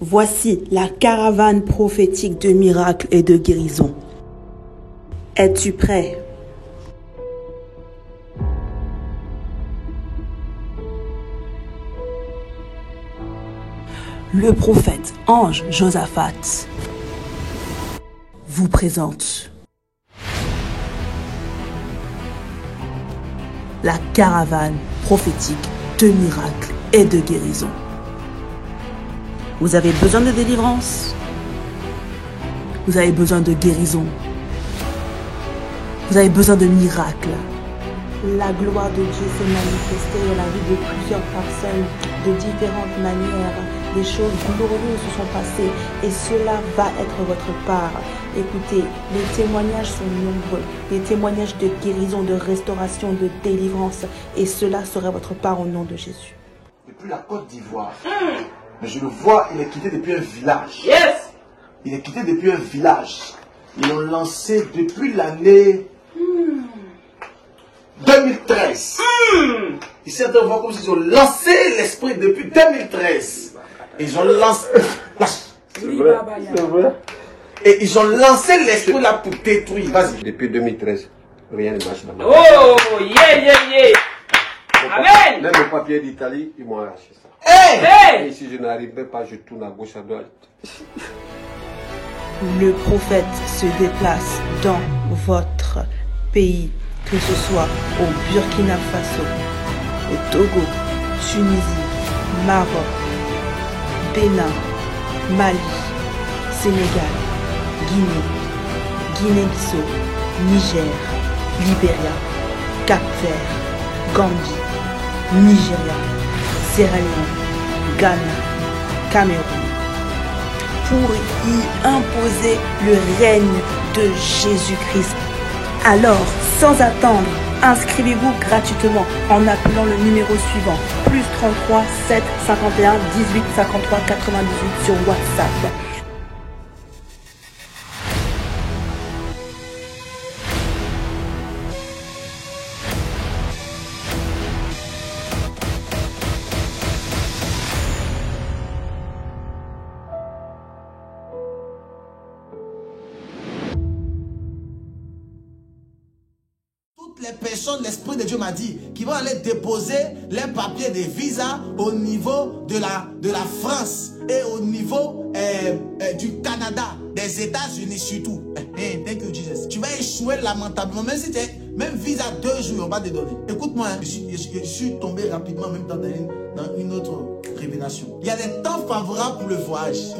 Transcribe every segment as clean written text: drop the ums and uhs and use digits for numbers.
Voici la caravane prophétique de miracles et de guérison. Es-tu prêt? Le prophète ange Josaphat vous présente la caravane prophétique de miracles et de guérison. Vous avez besoin de délivrance. Vous avez besoin de guérison. Vous avez besoin de miracles. La gloire de Dieu s'est manifestée dans la vie de plusieurs personnes de différentes manières. Des choses glorieuses se sont passées et cela va être votre part. Écoutez, les témoignages sont nombreux. Les témoignages de guérison, de restauration, de délivrance. Et cela sera votre part au nom de Jésus. Depuis la Côte d'Ivoire. Mais je le vois, il est quitté depuis un village. Yes! Il est quitté depuis un village. Ils l'ont lancé depuis l'année 2013. Ici, on voit comme s'ils ont lancé l'esprit depuis 2013. Ils ont lancé... C'est vrai, c'est vrai. Et ils ont lancé l'esprit là pour détruire. Vas-y. Depuis 2013, rien ne marche dans ma vie. Oh, yeah. Amen. Même le papier d'Italie, ils m'ont arraché ça. Hey! Et si je n'arrivais pas, je tourne à gauche, à droite. Le prophète se déplace dans votre pays, que ce soit au Burkina Faso, au Togo, Tunisie, Maroc, Bénin, Mali, Sénégal, Guinée-Bissau, Niger, Libéria, Cap-Vert, Gambie, Nigeria, Sierra Leone, Ghana, Cameroun, pour y imposer le règne de Jésus-Christ. Alors, sans attendre, inscrivez-vous gratuitement en appelant le numéro suivant, plus 33 7 51 18 53 98 sur WhatsApp. Toutes les personnes, l'Esprit de Dieu m'a dit, qui vont aller déposer les papiers de visa au niveau de la France et au niveau du Canada, des États-Unis surtout. Thank you, Jesus. Tu vas échouer lamentablement, même si tu es, même visa 2 jours, on va te donner. Écoute-moi, je suis tombé rapidement même dans une autre révélation. Il y a des temps favorables pour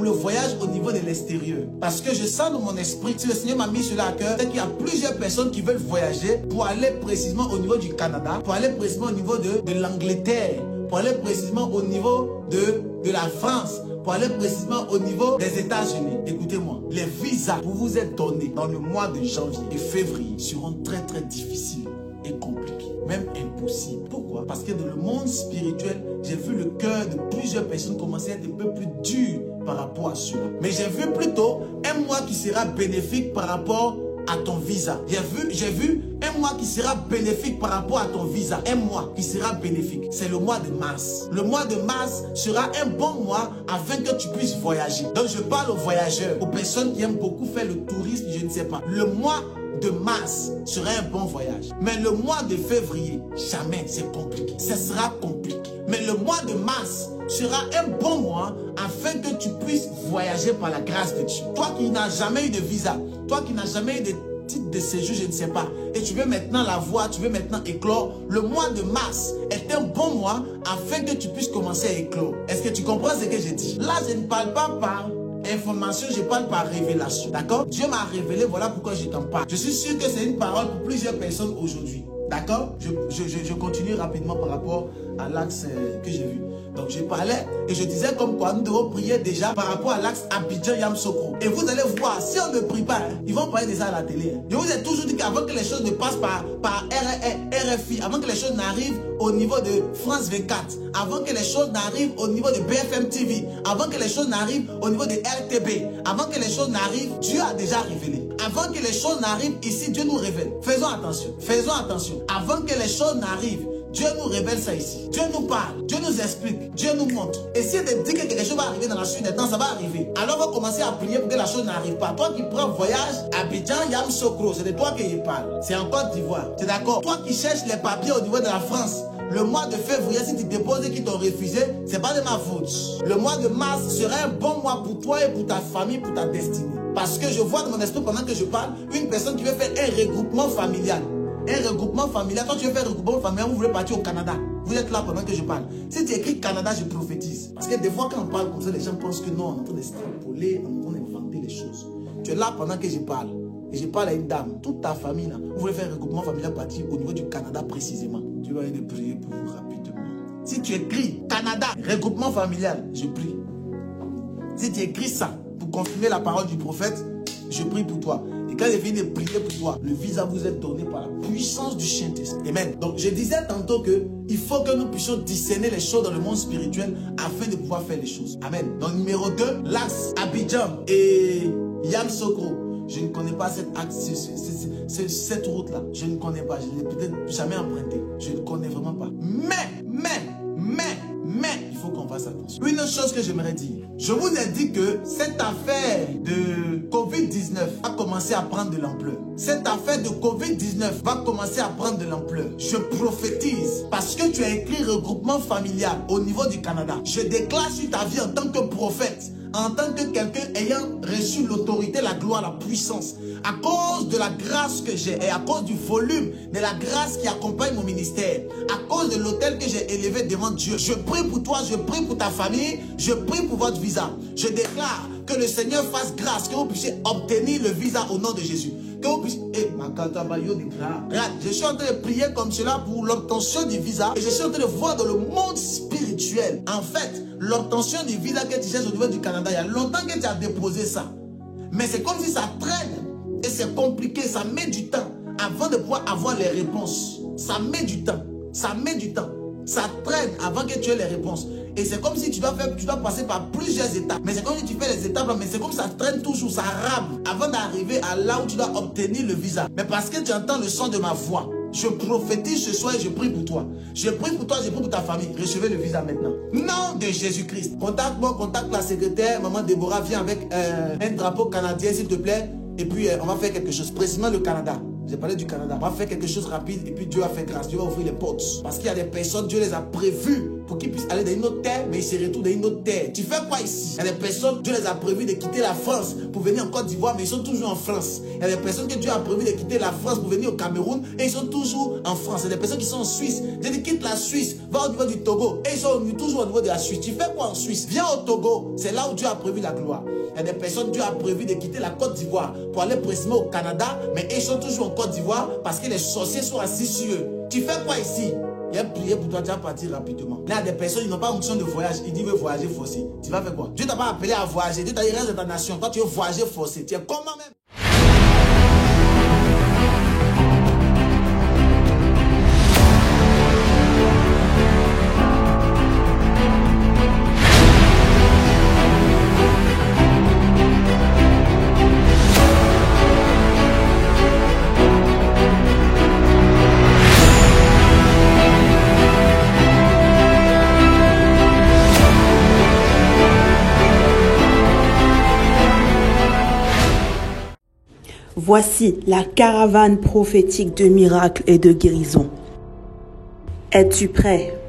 le voyage au niveau de l'extérieur. Parce que je sens dans mon esprit, si le Seigneur m'a mis cela à cœur, c'est qu'il y a plusieurs personnes qui veulent voyager pour aller précisément au niveau du Canada, pour aller précisément au niveau de l'Angleterre, pour aller précisément au niveau de la France, pour aller précisément au niveau des États-Unis. Écoutez-moi, les visas pour vous être donnés dans le mois de janvier et février seront très très difficiles et compliqués, même impossibles. Pourquoi? Parce que dans le monde spirituel, j'ai vu le cœur de plusieurs personnes commencer à être un peu plus dur par rapport à cela. Mais j'ai vu plutôt un mois qui sera bénéfique par rapport à ton visa. J'ai vu un mois qui sera bénéfique par rapport à ton visa. Un mois qui sera bénéfique. C'est le mois de mars. Le mois de mars sera un bon mois afin que tu puisses voyager. Donc je parle aux voyageurs, aux personnes qui aiment beaucoup faire le tourisme, je ne sais pas. Le mois de mars sera un bon voyage. Mais le mois de février, jamais, c'est compliqué. Ce sera compliqué. Mais le mois de mars sera un bon mois afin que tu puisses voyager par la grâce de Dieu. Toi qui n'as jamais eu de visa, toi qui n'as jamais eu de titre de séjour, je ne sais pas, et tu veux maintenant la voir, tu veux maintenant éclore, le mois de mars est un bon mois afin que tu puisses commencer à éclore. Est-ce que tu comprends ce que je dis? Là, je ne parle pas par information, je parle par révélation. D'accord? Dieu m'a révélé, voilà pourquoi je t'en parle. Je suis sûr que c'est une parole pour plusieurs personnes aujourd'hui. D'accord? Je continue rapidement par rapport à l'axe que j'ai vu. Donc je parlais et je disais comme quoi nous devons prier déjà par rapport à l'axe Abidjan-Yamsoukro. Et vous allez voir, si on ne prie pas, ils vont parler de ça à la télé. Je vous ai toujours dit qu'avant que les choses ne passent par RFI, avant que les choses n'arrivent au niveau de France 24, avant que les choses n'arrivent au niveau de BFM TV, avant que les choses n'arrivent au niveau de RTB, avant que les choses n'arrivent, Dieu a déjà révélé. Avant que les choses n'arrivent ici, Dieu nous révèle. Faisons attention, faisons attention. Avant que les choses n'arrivent, Dieu nous révèle ça ici. Dieu nous parle, Dieu nous explique, Dieu nous montre. Et si de dire que quelque chose va arriver dans la suite des temps, ça va arriver. Alors on va commencer à prier pour que la chose n'arrive pas. Toi qui prends voyage, Abidjan, Yamoussoukro, c'est de toi qu'il parle. C'est en Côte d'Ivoire. Tu es d'accord? Toi qui cherches les papiers au niveau de la France, le mois de février, si tu déposes et qu'ils t'ont refusé, c'est pas de ma faute. Le mois de mars sera un bon mois pour toi et pour ta famille, pour ta destinée. Parce que je vois dans mon esprit pendant que je parle, une personne qui veut faire un regroupement familial. Un regroupement familial. Quand tu veux faire un regroupement familial, vous voulez partir au Canada. Vous êtes là pendant que je parle. Si tu écris Canada, je prophétise. Parce que des fois, quand on parle comme ça, les gens pensent que non, on est en train d'extrapoler, on est en train d'inventer les choses. Tu es là pendant que je parle. Et je parle à une dame. Toute ta famille, là, vous voulez faire un regroupement familial partir au niveau du Canada précisément. Tu vas aller prier pour vous rapidement. Si tu écris Canada, regroupement familial, je prie. Si tu écris ça, pour confirmer la parole du prophète, je prie pour toi. Et quand je viens de prier pour toi, le visa vous est donné par la puissance du Saint-Esprit. Amen. Donc je disais tantôt que il faut que nous puissions discerner les choses dans le monde spirituel afin de pouvoir faire les choses. Amen. Donc numéro 2, l'axe Abidjan et Yamoussoukro. Je ne connais pas cette route-là. Je ne connais pas. Je ne l'ai peut-être jamais emprunté. Je ne connais vraiment pas. Mais, il faut qu'on fasse attention. Une autre chose que j'aimerais dire. Je vous ai dit que cette affaire de Covid-19 va commencer à prendre de l'ampleur. Cette affaire de Covid-19 va commencer à prendre de l'ampleur. Je prophétise parce que tu as écrit regroupement familial au niveau du Canada. Je déclare sur ta vie en tant que prophète, en tant que quelqu'un ayant reçu l'autorité, la gloire, la puissance, à cause de la grâce que j'ai et à cause du volume de la grâce qui accompagne mon ministère, à cause de l'autel que j'ai élevé devant Dieu, je prie pour toi, je prie pour ta famille, je prie pour votre visa. Je déclare que le Seigneur fasse grâce, que vous puissiez obtenir le visa au nom de Jésus. Que vous puissiez... Regarde, je suis en train de prier comme cela pour l'obtention du visa et je suis en train de voir dans le monde spirituel. En fait, l'obtention du visa que tu cherches au niveau du Canada, il y a longtemps que tu as déposé ça. Mais c'est comme si ça traîne et c'est compliqué, ça met du temps avant de pouvoir avoir les réponses. Ça met du temps, ça met du temps. Ça traîne avant que tu aies les réponses. Et c'est comme si tu dois passer par plusieurs étapes. Mais c'est comme si tu fais les étapes, mais c'est comme ça traîne toujours, ça rame avant d'arriver à là où tu dois obtenir le visa. Mais parce que tu entends le son de ma voix, je prophétise ce soir et je prie pour toi. Je prie pour toi, je prie pour ta famille. Recevez le visa maintenant. Nom de Jésus-Christ. Contacte-moi, contacte la secrétaire. Maman Déborah, viens avec un drapeau canadien, s'il te plaît. Et puis, on va faire quelque chose. Précisément le Canada. J'ai parlé du Canada. On va faire quelque chose rapide et puis Dieu a fait grâce. Dieu va ouvrir les portes. Parce qu'il y a des personnes, Dieu les a prévues pour qu'ils puissent aller dans une autre terre, mais ils se retrouvent dans une autre terre. Tu fais quoi ici? Il y a des personnes, Dieu les a prévues de quitter la France pour venir en Côte d'Ivoire, mais ils sont toujours en France. Il y a des personnes que Dieu a prévu de quitter la France pour venir au Cameroun et ils sont toujours en France. Il y a des personnes qui sont en Suisse. Dieu dit quitte la Suisse, va au niveau du Togo et ils sont toujours au niveau de la Suisse. Tu fais quoi en Suisse? Viens au Togo. C'est là où Dieu a prévu la gloire. Il y a des personnes, Dieu a prévu de quitter la Côte d'Ivoire pour aller précisément au Canada, mais ils sont toujours en Côte d'Ivoire parce que les sorciers sont assis sur eux. Tu fais quoi ici? Il a prié pour toi, tu vas partir rapidement. Là, il y a des personnes qui n'ont pas option de voyage. Il dit, veut voyager forcé. Tu vas faire quoi? Dieu t'a pas appelé à voyager. Dieu t'a dit, reste de ta nation. Toi, tu veux voyager forcé. Tu es comment même? Voici la caravane prophétique de miracles et de guérison. Es-tu prêt?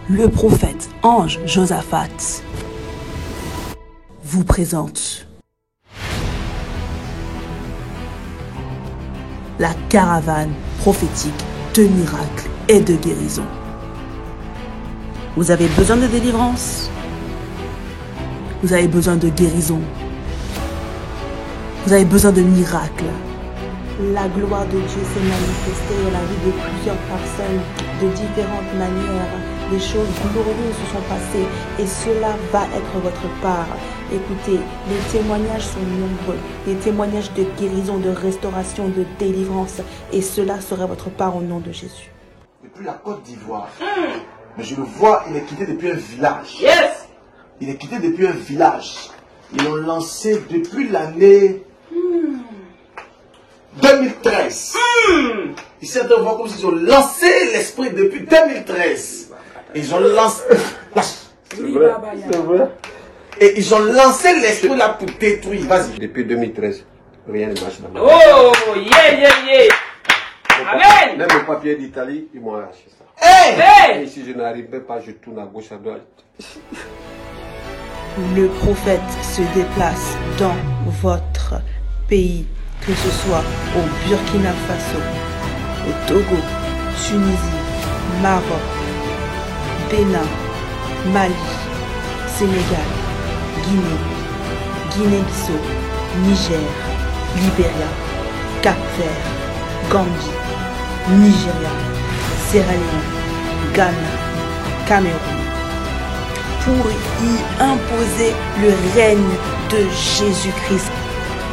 Le prophète Ange Josaphat vous présente la caravane prophétique de miracles et de guérison. Vous avez besoin de délivrance. Vous avez besoin de guérison. Vous avez besoin de miracles. La gloire de Dieu s'est manifestée dans la vie de plusieurs personnes de différentes manières. Des choses glorieuses se sont passées et cela va être votre part. Écoutez, les témoignages sont nombreux. Des témoignages de guérison, de restauration, de délivrance. Et cela sera votre part au nom de Jésus. Depuis la Côte d'Ivoire. Mais je le vois, il est quitté depuis un village. Yes. Il est quitté depuis un village. Ils l'ont lancé depuis l'année 2013. Ici, on voit comme s'ils ont lancé l'esprit depuis 2013. Ils ont lancé... C'est vrai, c'est vrai. Et ils ont lancé l'esprit là pour détruire. Vas-y. Depuis 2013, rien ne marche dans ma vie. Oh, yeah, yeah, yeah. Amen. Même le papier d'Italie, ils m'ont arraché ça. Hey! Hey. Et si je n'arrivais pas, je tourne à gauche, à droite. Le prophète se déplace dans votre pays, que ce soit au Burkina Faso, au Togo, Tunisie, Maroc, Bénin, Mali, Sénégal, Guinée, Guinée-Bissau, Niger, Libéria, Cap-Vert, Gambie, Nigeria, Sierra Leone, Ghana, Cameroun, pour y imposer le règne de Jésus-Christ.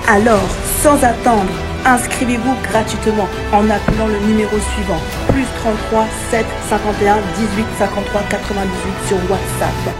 Alors, sans attendre, inscrivez-vous gratuitement en appelant le numéro suivant, +33 7 51 18 53 98 sur WhatsApp.